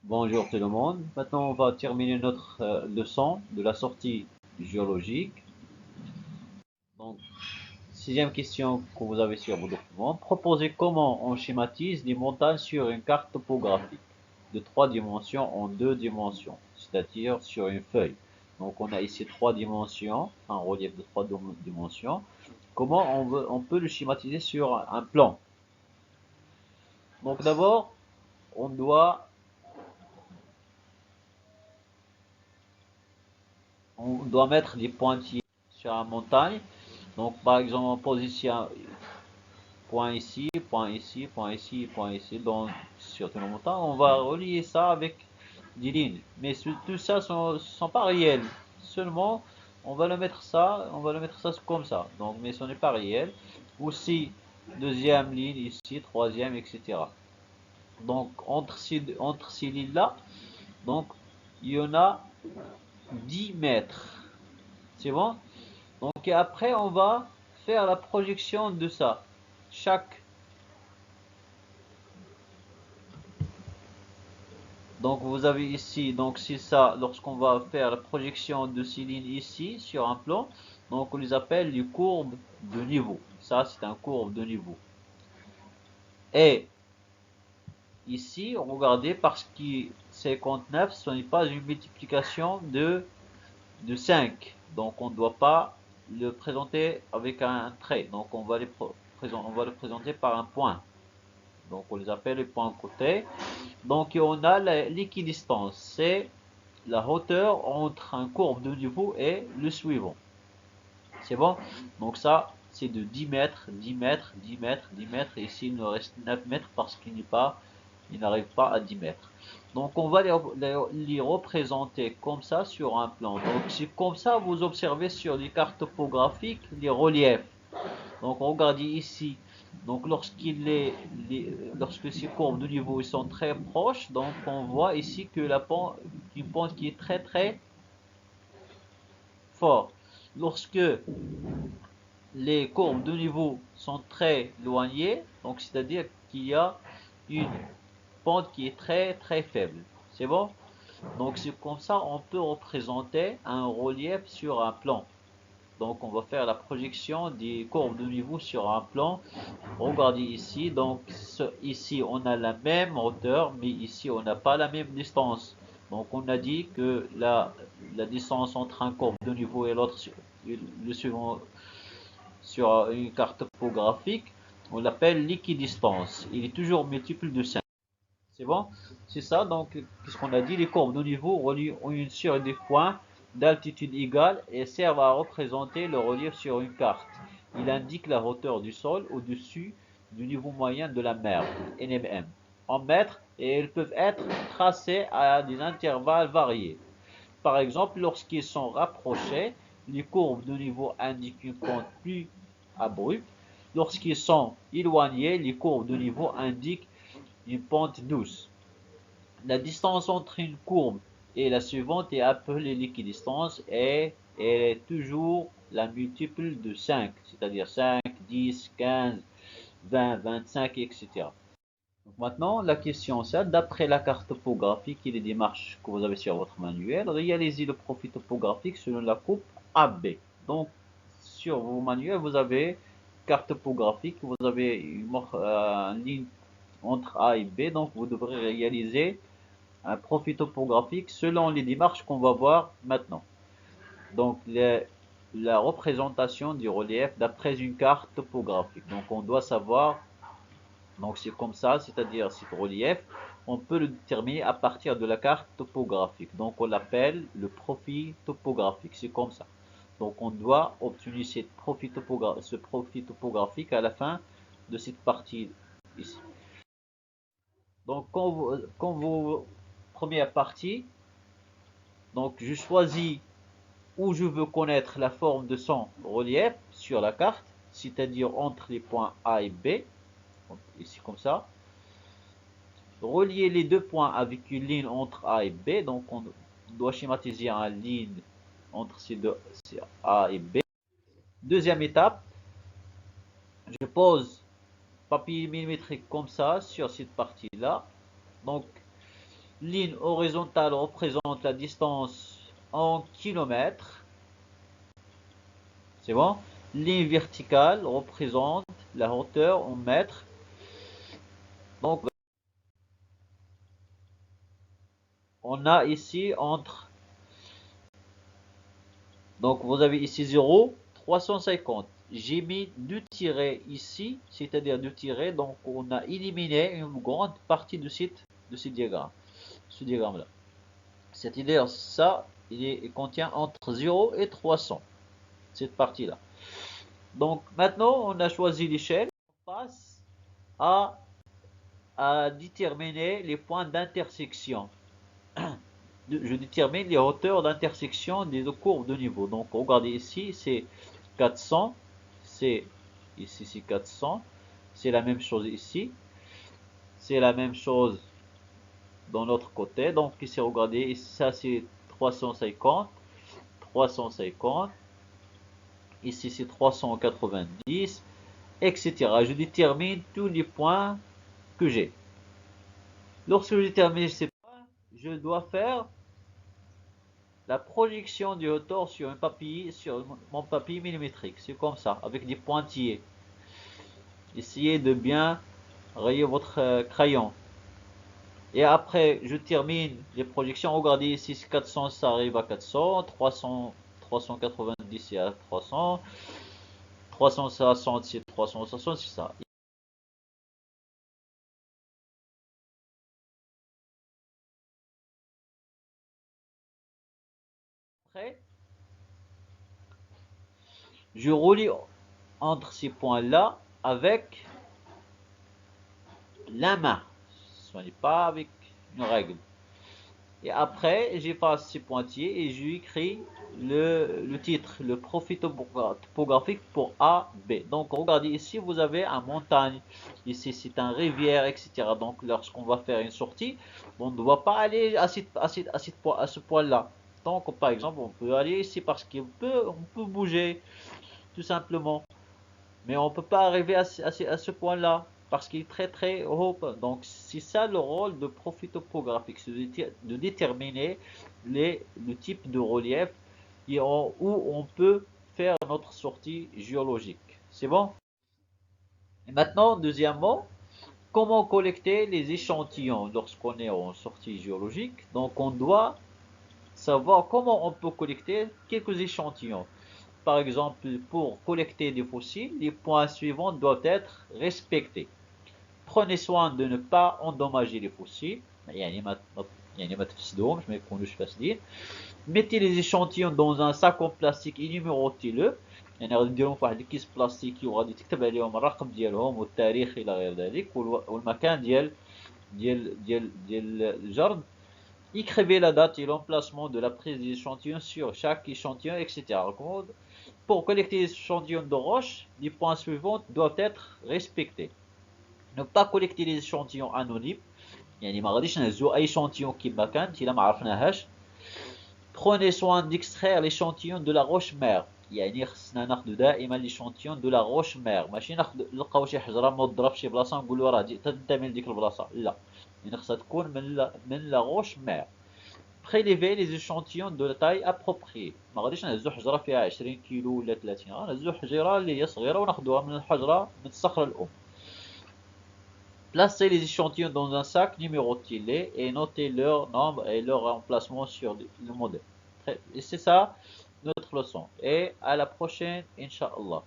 Bonjour tout le monde. Maintenant, on va terminer notre leçon de la sortie géologique. Donc, sixième question que vous avez sur vos documents. Proposez comment on schématise les montagnes sur une carte topographique de 3 dimensions en 2 dimensions, c'est-à-dire sur une feuille. Donc, on a ici 3 dimensions, un relief de 3 dimensions. Comment on peut le schématiser sur un plan? Donc, d'abord, on doit mettre les pointillés sur la montagne. Donc, par exemple, on pose ici un point ici, point ici, point ici, point ici, sur le montant. On va relier ça avec des lignes. Mais tout ça ne sont pas réels. Seulement, on va le mettre ça comme ça. Donc, mais ce n'est pas réel. Aussi, deuxième ligne ici, troisième, etc. Donc, entre ces lignes-là, donc, il y en a 10 mètres. C'est bon? Donc et après, on va faire la projection de ça. Chaque. Donc vous avez ici, donc c'est ça, lorsqu'on va faire la projection de ces lignes ici sur un plan, donc on les appelle les courbes de niveau. Ça, c'est un courbe de niveau. Et ici, regardez, parce que 59, ce n'est pas une multiplication de 5. Donc on ne doit pas le présenter avec un trait. Donc on va le présenter par un point. Donc on les appelle les points côté. Donc on a l'équidistance, c'est la hauteur entre un courbe de niveau et le suivant. C'est bon? Donc ça, c'est de 10 mètres, 10 mètres, 10 mètres, 10 mètres, et ici il nous reste 9 mètres parce il n'arrive pas à 10 mètres. Donc on va les représenter comme ça sur un plan. Donc c'est comme ça vous observez sur les cartes topographiques les reliefs. Donc regardez ici. Donc lorsque ces courbes de niveau sont très proches, donc on voit ici que une pente qui est très très forte. Lorsque les courbes de niveau sont très éloignées, donc c'est-à-dire qu'il y a une pente qui est très très faible. C'est bon? Donc c'est comme ça on peut représenter un relief sur un plan. Donc on va faire la projection des courbes de niveau sur un plan. Regardez ici, donc ici on a la même hauteur, mais ici on n'a pas la même distance. Donc on a dit que la distance entre un courbe de niveau et l'autre, le suivant sur une carte topographique, on l'appelle l'équidistance. Il est toujours multiple de 5. C'est bon? C'est ça, donc qu'est-ce qu'on a dit? Les courbes de niveau relient une série de points d'altitude égale et servent à représenter le relief sur une carte. Il indique la hauteur du sol au-dessus du niveau moyen de la mer, NMM, en mètres, et elles peuvent être tracées à des intervalles variés. Par exemple, lorsqu'ils sont rapprochés, les courbes de niveau indiquent une pente plus abrupte. Lorsqu'ils sont éloignés, les courbes de niveau indiquent une pente douce. La distance entre une courbe et la suivante est appelée l'équidistance et elle est toujours la multiple de 5, c'est-à-dire 5, 10, 15, 20, 25, etc. Donc maintenant, la question c'est, d'après la carte topographique et les démarches que vous avez sur votre manuel, réalisez le profil topographique selon la coupe AB. Donc, sur vos manuels, vous avez carte topographique, vous avez une ligne entre A et B, donc vous devrez réaliser un profil topographique selon les démarches qu'on va voir maintenant. Donc, la représentation du relief d'après une carte topographique. Donc, on doit savoir, donc c'est comme ça, c'est-à-dire cet relief, on peut le déterminer à partir de la carte topographique. Donc, on l'appelle le profil topographique. C'est comme ça. Donc, on doit obtenir ce profil topographique à la fin de cette partie ici. Donc, quand vous première partie, donc je choisis où je veux connaître la forme de son relief sur la carte, c'est-à-dire entre les points A et B, ici comme ça. Relier les deux points avec une ligne entre A et B, donc on doit schématiser une ligne entre ces deux, A et B. Deuxième étape, je pose papier millimétrique comme ça sur cette partie-là. Donc Ligne horizontale représente la distance en kilomètres. C'est bon? Ligne verticale représente la hauteur en mètres. Donc, on a ici entre... Donc, vous avez ici 0, 350. J'ai mis 2 tirets ici, c'est-à-dire 2 tirets. Donc, on a éliminé une grande partie de ce diagramme. Ce diagramme-là. C'est-à-dire, ça, il contient entre 0 et 300. Cette partie-là. Donc, maintenant, on a choisi l'échelle. On passe à déterminer les points d'intersection. Je détermine les hauteurs d'intersection des deux courbes de niveau. Donc, regardez ici, c'est 400. Ici, c'est 400. C'est la même chose ici. C'est la même chose dans l'autre côté. Donc, ici, regardez, ça, c'est 350. 350. Ici, c'est 390, etc. Je détermine tous les points que j'ai. Lorsque je détermine ces points, je dois faire la projection du hauteur sur mon papier millimétrique. C'est comme ça, avec des pointillés. Essayez de bien rayer votre crayon. Et après, je termine les projections. Regardez ici, 400, ça arrive à 400. 300, 390, c'est à 300. 360, c'est 360, c'est ça. Après, je relie entre ces points-là avec la main. Ce n'est pas avec une règle. Et après, j'efface ces pointillés et je écris le titre, le profil topographique pour A, B. Donc, regardez ici, vous avez une montagne. Ici, c'est un rivière, etc. Donc, lorsqu'on va faire une sortie, on ne doit pas aller à ce point-là. Donc, par exemple, on peut aller ici parce qu'on peut bouger, tout simplement. Mais on ne peut pas arriver à ce point-là parce qu'il est très très haut. Donc c'est ça le rôle de profil topographique, c'est de déterminer le type de relief où on peut faire notre sortie géologique. C'est bon? Et maintenant, deuxièmement, comment collecter les échantillons lorsqu'on est en sortie géologique? Donc on doit savoir comment on peut collecter quelques échantillons. Par exemple, pour collecter des fossiles, les points suivants doivent être respectés. Prenez soin de ne pas endommager les fossiles. Mettez les échantillons dans un sac en plastique et numérotez-le. يعني غادي نديرهم في واحد الكيس بلاستيكي وغادي تكتب عليهم الرقم ديالهم والتاريخ الى غير ذلك والمكان ديال الجرد. Écrivez la date et l'emplacement de la prise des échantillons sur chaque échantillon, etc. Pour collecter les échantillons de roche, les points suivants doivent être respectés. Ne pas collecter les échantillons anonymes. يعني ما غاديش نهزو اي échantillon كيما كانت الا ما عرفناهاش. Prenez soin d'extraire l'échantillon de la roche mère. يعني خصنا ناخذ دائما l'échantillon de la roche mère. ماشي نلقاو شي حجره موضره في شي بلاصه نقولوا راه تنتمي لديك البلاصه. لا. يعني خصها تكون من la roche mère. Prélever les échantillons de la taille appropriée. ما غاديش نهزو حجره فيها 20 كيلو ولا 30. غنهزو حجره اللي هي صغيره وناخذوها من الحجره من الصخره الام. Placez les échantillons dans un sac numéroté et notez leur nombre et leur emplacement sur le modèle. Et c'est ça notre leçon. Et à la prochaine, Inch'Allah.